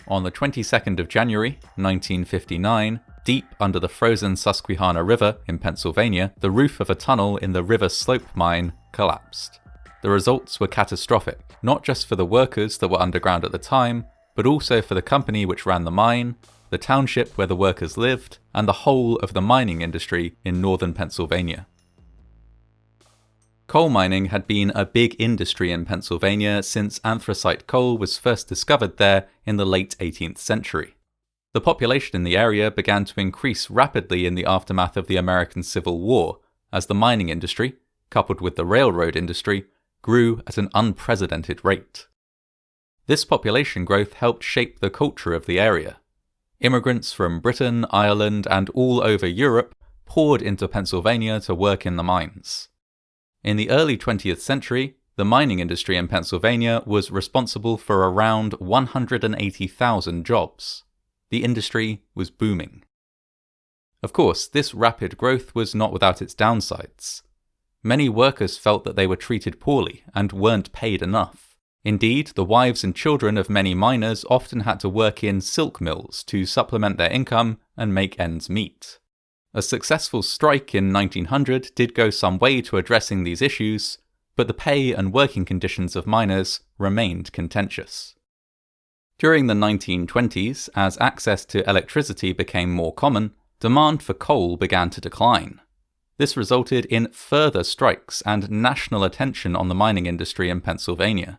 On the 22nd of January, 1959, deep under the frozen Susquehanna River in Pennsylvania, the roof of a tunnel in the River Slope mine collapsed. The results were catastrophic, not just for the workers that were underground at the time, but also for the company which ran the mine, the township where the workers lived, and the whole of the mining industry in northern Pennsylvania. Coal mining had been a big industry in Pennsylvania since anthracite coal was first discovered there in the late 18th century. The population in the area began to increase rapidly in the aftermath of the American Civil War, as the mining industry, coupled with the railroad industry, grew at an unprecedented rate. This population growth helped shape the culture of the area. Immigrants from Britain, Ireland, and all over Europe poured into Pennsylvania to work in the mines. In the early 20th century, the mining industry in Pennsylvania was responsible for around 180,000 jobs. The industry was booming. Of course, this rapid growth was not without its downsides. Many workers felt that they were treated poorly and weren't paid enough. Indeed, the wives and children of many miners often had to work in silk mills to supplement their income and make ends meet. A successful strike in 1900 did go some way to addressing these issues, but the pay and working conditions of miners remained contentious. During the 1920s, as access to electricity became more common, demand for coal began to decline. This resulted in further strikes and national attention on the mining industry in Pennsylvania.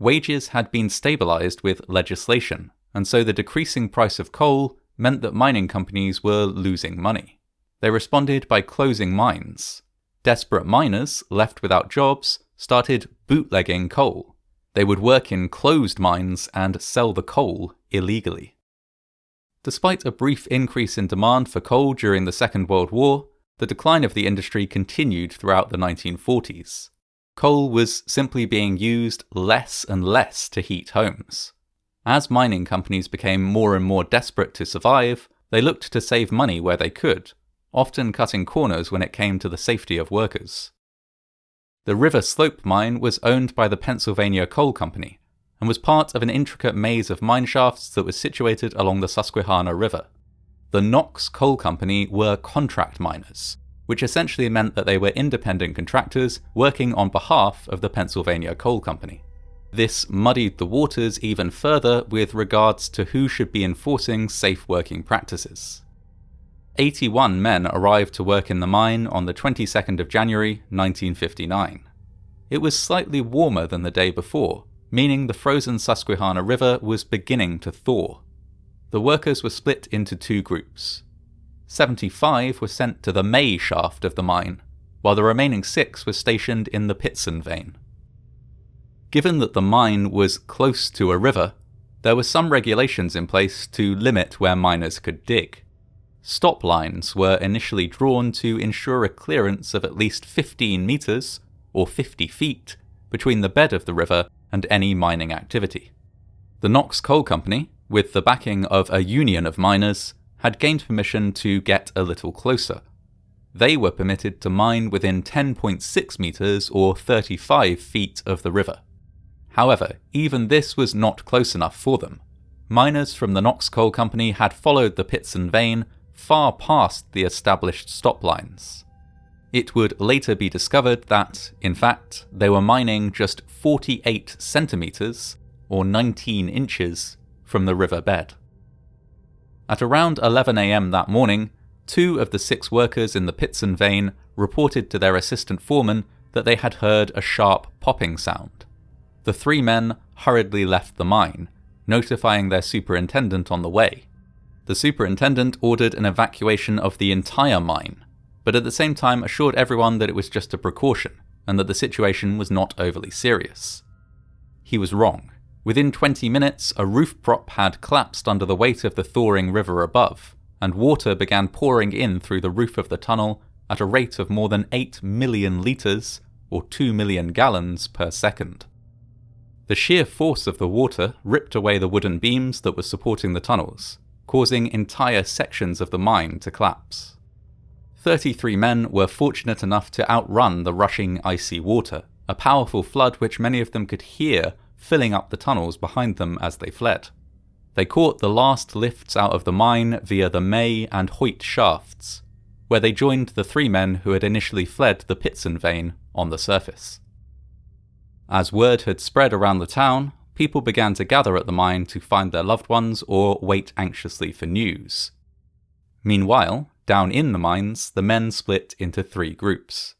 Wages had been stabilized with legislation, and so the decreasing price of coal meant that mining companies were losing money. They responded by closing mines. Desperate miners, left without jobs, started bootlegging coal. They would work in closed mines and sell the coal illegally. Despite a brief increase in demand for coal during the Second World War, the decline of the industry continued throughout the 1940s. Coal was simply being used less and less to heat homes. As mining companies became more and more desperate to survive, they looked to save money where they could, often cutting corners when it came to the safety of workers. The River Slope mine was owned by the Pennsylvania Coal Company and was part of an intricate maze of mine shafts that was situated along the Susquehanna River. The Knox Coal Company were contract miners, which essentially meant that they were independent contractors working on behalf of the Pennsylvania Coal Company. This muddied the waters even further with regards to who should be enforcing safe working practices. 81 men arrived to work in the mine on the 22nd of January 1959. It was slightly warmer than the day before, meaning the frozen Susquehanna River was beginning to thaw. The workers were split into two groups. 75 were sent to the May shaft of the mine, while the remaining 6 were stationed in the Pitson vein. Given that the mine was close to a river, there were some regulations in place to limit where miners could dig. Stop lines were initially drawn to ensure a clearance of at least 15 meters, or 50 feet, between the bed of the river and any mining activity. The Knox Coal Company, with the backing of a union of miners, had gained permission to get a little closer. They were permitted to mine within 10.6 meters or 35 feet of the river. However, even this was not close enough for them. Miners from the Knox Coal Company had followed the Pitson vein far past the established stop lines. It would later be discovered that, in fact, they were mining just 48 centimeters, or 19 inches, from the river bed. At around 11 a.m. that morning, 2 of the 6 workers in the Pitson vein reported to their assistant foreman that they had heard a sharp popping sound. The 3 men hurriedly left the mine, notifying their superintendent on the way. The superintendent ordered an evacuation of the entire mine, but at the same time assured everyone that it was just a precaution and that the situation was not overly serious. He was wrong. Within 20 minutes, a roof prop had collapsed under the weight of the thawing river above, and water began pouring in through the roof of the tunnel at a rate of more than 8 million litres, or 2 million gallons per second. The sheer force of the water ripped away the wooden beams that were supporting the tunnels, causing entire sections of the mine to collapse. 33 men were fortunate enough to outrun the rushing icy water, a powerful flood which many of them could hear filling up the tunnels behind them as they fled. They caught the last lifts out of the mine via the May and Hoyt shafts, where they joined the 3 men who had initially fled the Pitson vein on the surface. As word had spread around the town, people began to gather at the mine to find their loved ones or wait anxiously for news. Meanwhile, down in the mines, the men split into 3 groups.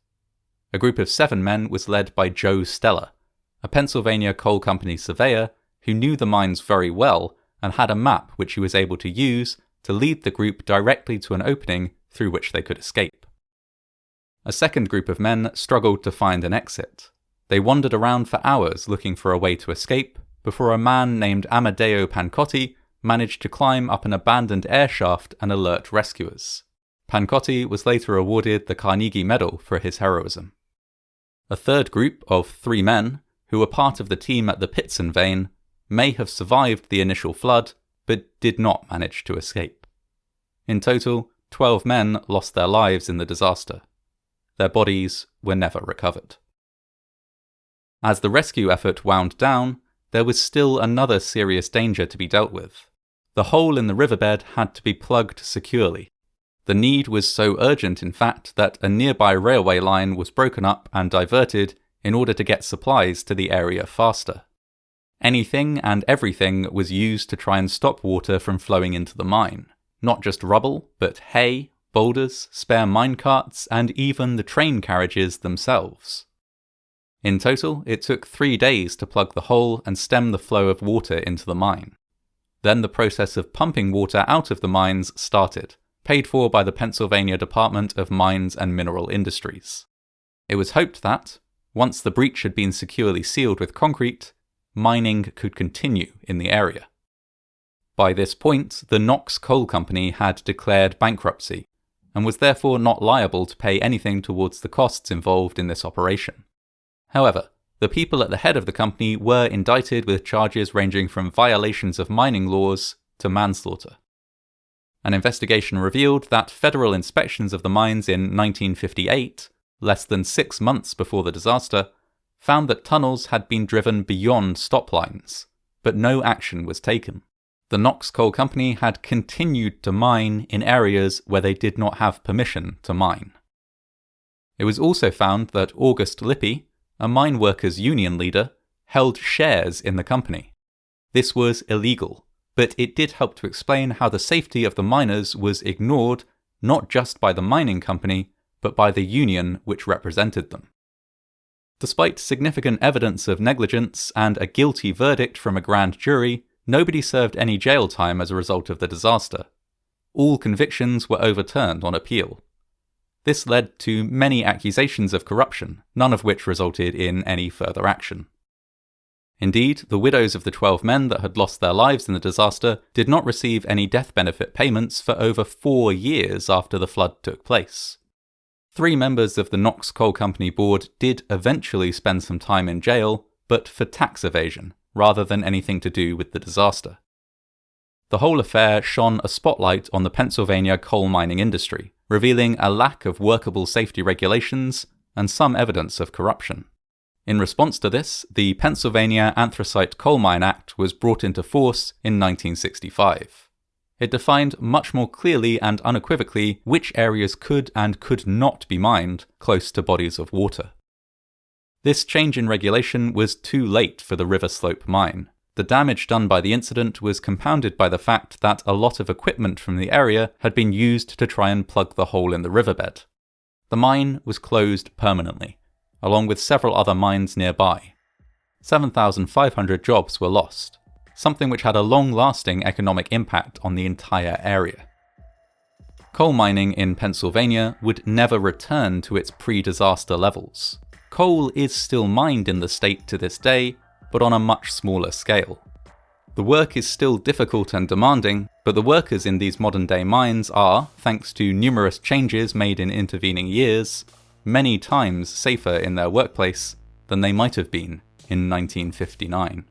A group of 7 men was led by Joe Steller, a Pennsylvania Coal Company surveyor who knew the mines very well and had a map which he was able to use to lead the group directly to an opening through which they could escape. A second group of men struggled to find an exit. They wandered around for hours looking for a way to escape before a man named Amedeo Pancotti managed to climb up an abandoned air shaft and alert rescuers. Pancotti was later awarded the Carnegie Medal for his heroism. A third group of 3 men, who were part of the team at the Pitson vein, may have survived the initial flood, but did not manage to escape. In total, 12 men lost their lives in the disaster. Their bodies were never recovered. As the rescue effort wound down, there was still another serious danger to be dealt with. The hole in the riverbed had to be plugged securely. The need was so urgent, in fact, that a nearby railway line was broken up and diverted in order to get supplies to the area faster. Anything and everything was used to try and stop water from flowing into the mine. Not just rubble, but hay, boulders, spare minecarts, and even the train carriages themselves. In total, it took 3 days to plug the hole and stem the flow of water into the mine. Then the process of pumping water out of the mines started, paid for by the Pennsylvania Department of Mines and Mineral Industries. It was hoped that, once the breach had been securely sealed with concrete, mining could continue in the area. By this point, the Knox Coal Company had declared bankruptcy, and was therefore not liable to pay anything towards the costs involved in this operation. However, the people at the head of the company were indicted with charges ranging from violations of mining laws to manslaughter. An investigation revealed that federal inspections of the mines in 1958, less than 6 months before the disaster, found that tunnels had been driven beyond stop lines, but no action was taken. The Knox Coal Company had continued to mine in areas where they did not have permission to mine. It was also found that August Lippy, a mine workers' union leader, held shares in the company. This was illegal, but it did help to explain how the safety of the miners was ignored not just by the mining company, but by the union which represented them. Despite significant evidence of negligence and a guilty verdict from a grand jury, nobody served any jail time as a result of the disaster. All convictions were overturned on appeal. This led to many accusations of corruption, none of which resulted in any further action. Indeed, the widows of the 12 men that had lost their lives in the disaster did not receive any death benefit payments for over 4 years after the flood took place. 3 members of the Knox Coal Company board did eventually spend some time in jail, but for tax evasion, rather than anything to do with the disaster. The whole affair shone a spotlight on the Pennsylvania coal mining industry, revealing a lack of workable safety regulations and some evidence of corruption. In response to this, the Pennsylvania Anthracite Coal Mine Act was brought into force in 1965. It defined much more clearly and unequivocally which areas could and could not be mined close to bodies of water. This change in regulation was too late for the River Slope mine. The damage done by the incident was compounded by the fact that a lot of equipment from the area had been used to try and plug the hole in the riverbed. The mine was closed permanently, along with several other mines nearby. 7,500 jobs were lost, something which had a long-lasting economic impact on the entire area. Coal mining in Pennsylvania would never return to its pre-disaster levels. Coal is still mined in the state to this day, but on a much smaller scale. The work is still difficult and demanding, but the workers in these modern-day mines are, thanks to numerous changes made in intervening years, many times safer in their workplace than they might have been in 1959.